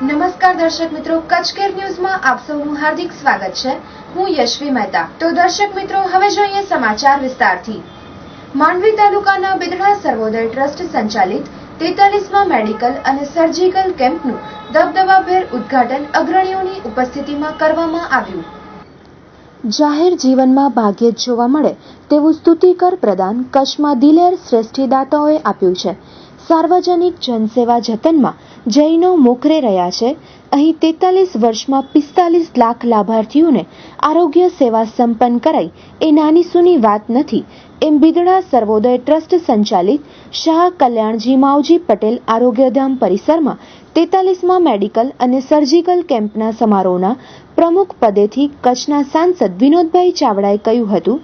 નમસ્કાર દર્શક મિત્રો, કચ્છકેર ન્યૂઝમાં આપ સૌનું હાર્દિક સ્વાગત છે। હું યશવી મહેતા। તો દર્શક મિત્રો, હવે જોઈએ સમાચાર વિસ્તારથી। માંડવી તાલુકાના બિદડા સર્વોદય ટ્રસ્ટ સંચાલિત 43મા મેડિકલ અને સર્જિકલ કેમ્પનું દબદબાભેર ઉદ્ઘાટન અગ્રણીઓની ઉપસ્થિતિમાં કરવામાં આવ્યું। જાહેર જીવનમાં ભાગ્યે જ જોવા મળે તેવું સ્તુતિકર પ્રદાન કચ્છમાં દિલેર શ્રેષ્ઠીદાતાઓએ આપ્યું છે। સાર્વજનિક જનસેવા જતનમાં જૈનો મોખરે રહ્યા છે। અહીં 43 વર્ષમાં 45 લાખ લાભાર્થીઓને આરોગ્ય સેવા સંપન્ન કરાઈ એ નાની સૂની વાત નથી એમ બિદડા સર્વોદય ટ્રસ્ટ સંચાલિત શાહ કલ્યાણજી માવજી પટેલ આરોગ્યધામ પરિસરમાં 43મા મેડિકલ અને સર્જિકલ કેમ્પના સમારોહના પ્રમુખ પદેથી કચ્છના સાંસદ વિનોદભાઈ ચાવડાએ કહ્યું હતું।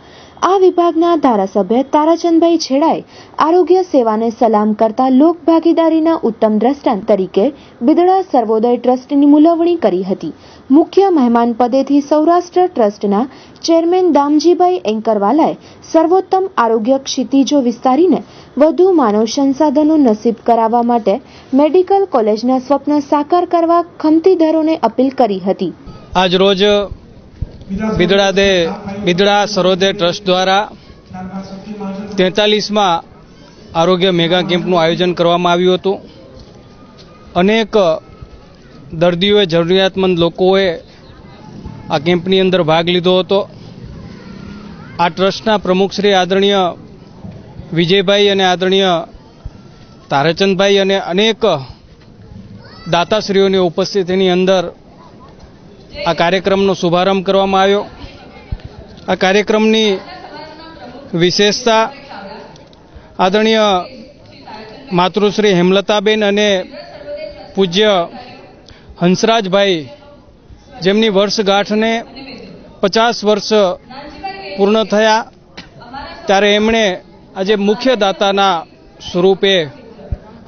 આ વિભાગના ધારાસભ્ય તારાચંદભાઈ છેડાએ આરોગ્ય સેવાને સલામ કરતા લોક ભાગીદારીના ઉત્તમ દ્રષ્ટાંત તરીકે બિદડા સર્વોદય ટ્રસ્ટની મુલવણી કરી હતી। મુખ્ય મહેમાન પદેથી સૌરાષ્ટ્ર ટ્રસ્ટના ચેરમેન દામજીભાઈ એંકરવાલાએ સર્વોત્તમ આરોગ્ય ક્ષિતિજો વિસ્તારીને વધુ માનવ સંસાધનો નસીબ કરાવવા માટે મેડિકલ કોલેજના સ્વપ્ન સાકાર કરવા ખમતીધરોને અપીલ કરી હતી। આજ રોજ બિદડા સર્વોદય ટ્રસ્ટ દ્વારા 43મા આરોગ્ય મેગા કેમ્પનું આયોજન કરવામાં આવ્યું હતું। અનેક દર્દીઓએ, જરૂરિયાતમંદ લોકોએ આ કેમ્પની અંદર ભાગ લીધો હતો। આ ટ્રસ્ટના પ્રમુખ શ્રી આદરણીય વિજયભાઈ અને આદરણીય તારાચંદભાઈ અને અનેક દાતાશ્રીઓની ઉપસ્થિતિની અંદર આ કાર્યક્રમનો શુભારંભ કરવામાં આવ્યો। આ કાર્યક્રમની વિશેષતા આદરણીય માતૃશ્રી હેમલતાબેન અને પૂજ્ય હંસરાજભાઈ, જેમની વર્ષગાંઠને 50 વર્ષ પૂર્ણ થયા, ત્યારે એમણે આજે મુખ્ય દાતાના સ્વરૂપે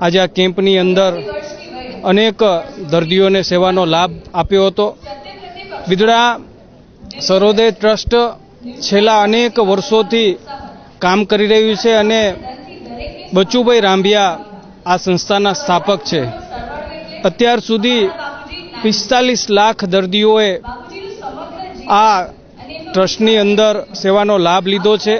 આજે આ કેમ્પની અંદર અનેક દર્દીઓને સેવાનો લાભ આપ્યો હતો। બિદડા સર્વોદય ટ્રસ્ટ છેલ્લા અનેક વર્ષોથી કામ કરી રહ્યું છે અને બચુભાઈ રાંભિયા આ સંસ્થાના સ્થાપક છે। અત્યાર સુધી 45 લાખ દર્દીઓએ આ ટ્રસ્ટની અંદર સેવાનો લાભ લીધો છે।